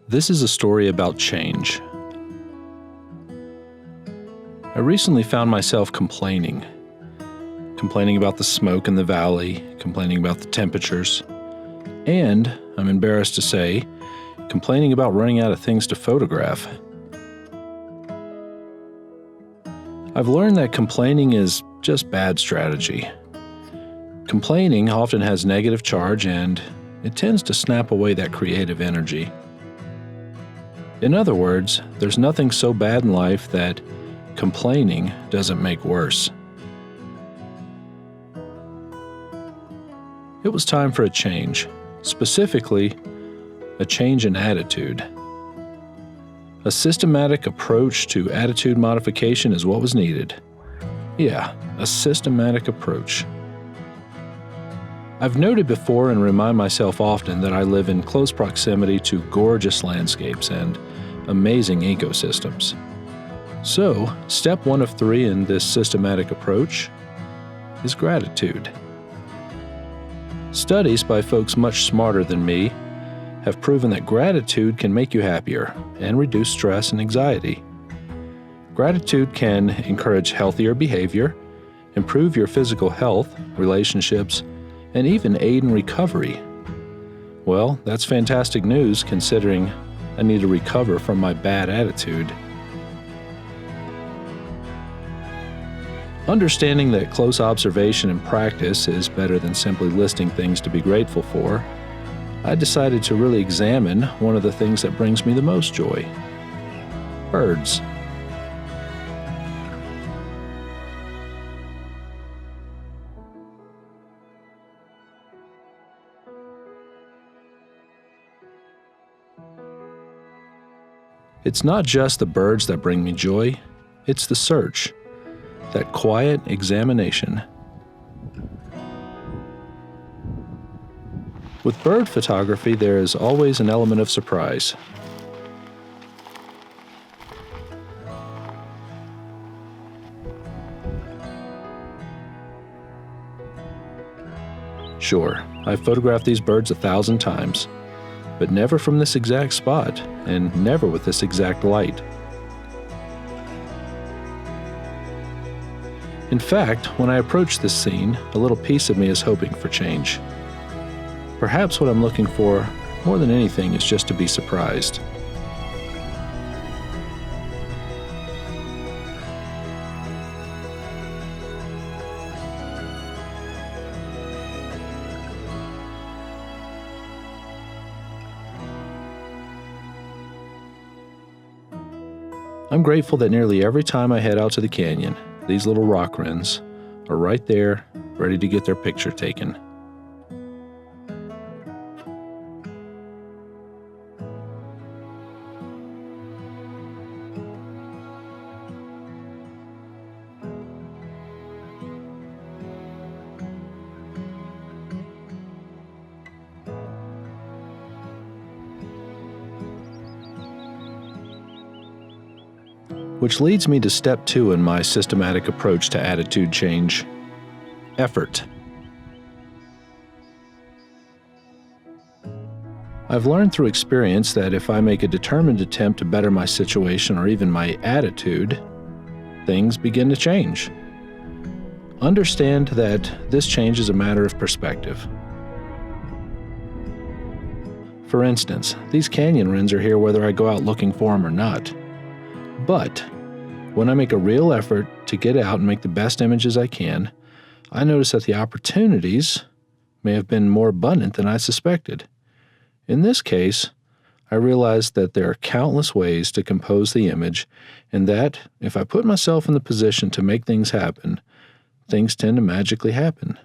This is a story about change. I recently found myself complaining about the smoke in the valley, complaining about the temperatures, and, I'm embarrassed to say, complaining about running out of things to photograph. I've learned that complaining is just bad strategy. Complaining often has negative charge and it tends to snap away that creative energy. In other words, there's nothing so bad in life that complaining doesn't make worse. It was time for a change, specifically, a change in attitude. A systematic approach to attitude modification is what was needed. Yeah, a systematic approach. I've noted before and remind myself often that I live in close proximity to gorgeous landscapes and amazing ecosystems. So, step 1 of 3 in this systematic approach is gratitude. Studies by folks much smarter than me have proven that gratitude can make you happier and reduce stress and anxiety. Gratitude can encourage healthier behavior, improve your physical health, relationships, and even aid in recovery. Well, that's fantastic news considering I need to recover from my bad attitude. Understanding that close observation and practice is better than simply listing things to be grateful for, I decided to really examine one of the things that brings me the most joy: birds. It's not just the birds that bring me joy, it's the search, that quiet examination. With bird photography, there is always an element of surprise. Sure, I've photographed these birds 1,000 times, but never from this exact spot, and never with this exact light. In fact, when I approach this scene, a little piece of me is hoping for change. Perhaps what I'm looking for, more than anything, is just to be surprised. I'm grateful that nearly every time I head out to the canyon, these little rock wrens are right there, ready to get their picture taken. Which leads me to step 2 in my systematic approach to attitude change: effort. I've learned through experience that if I make a determined attempt to better my situation or even my attitude, things begin to change. Understand that this change is a matter of perspective. For instance, these canyon wrens are here whether I go out looking for them or not. But when I make a real effort to get out and make the best images I can, I notice that the opportunities may have been more abundant than I suspected. In this case, I realized that there are countless ways to compose the image, and that if I put myself in the position to make things happen, things tend to magically happen.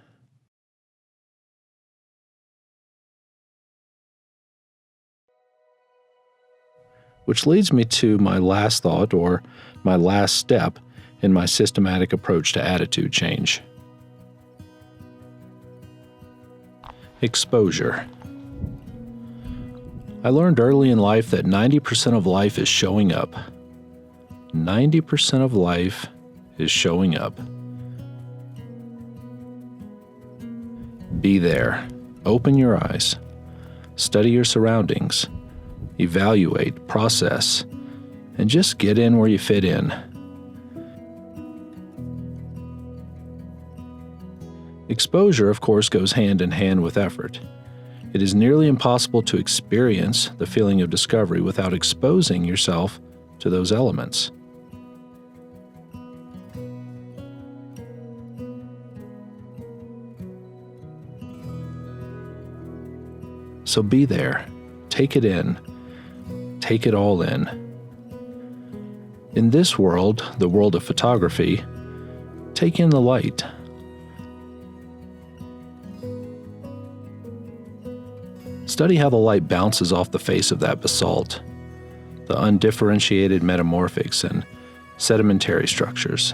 Which leads me to my last thought, or my last step in my systematic approach to attitude change: exposure. I learned early in life that 90% of life is showing up. 90% of life is showing up. Be there. Open your eyes. Study your surroundings. evaluate, process, and just get in where you fit in. Exposure, of course, goes hand in hand with effort. It is nearly impossible to experience the feeling of discovery without exposing yourself to those elements. So be there. Take it in. Take it all in. In this world, the world of photography, take in the light. Study how the light bounces off the face of that basalt, the undifferentiated metamorphics and sedimentary structures.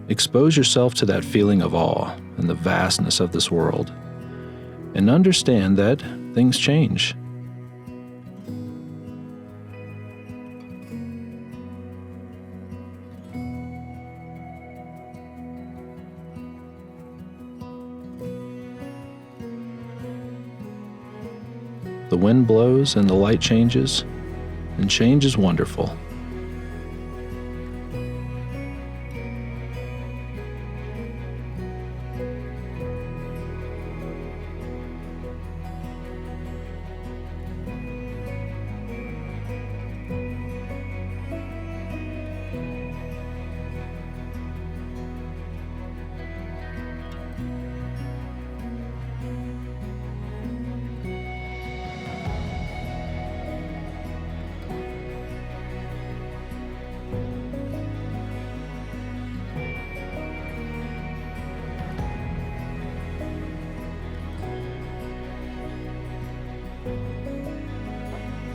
Expose yourself to that feeling of awe and the vastness of this world, and understand that things change. The wind blows and the light changes, and change is wonderful.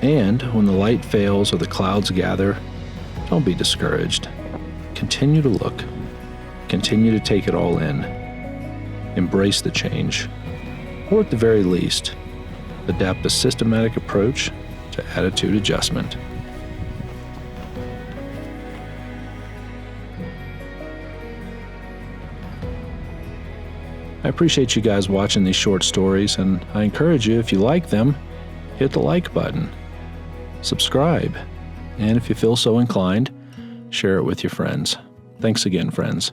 And when the light fails or the clouds gather, don't be discouraged. Continue to look. Continue to take it all in. Embrace the change. Or at the very least, adapt a systematic approach to attitude adjustment. I appreciate you guys watching these short stories, and I encourage you, if you like them, hit the like button. Subscribe, and if you feel so inclined, share it with your friends. Thanks again, friends.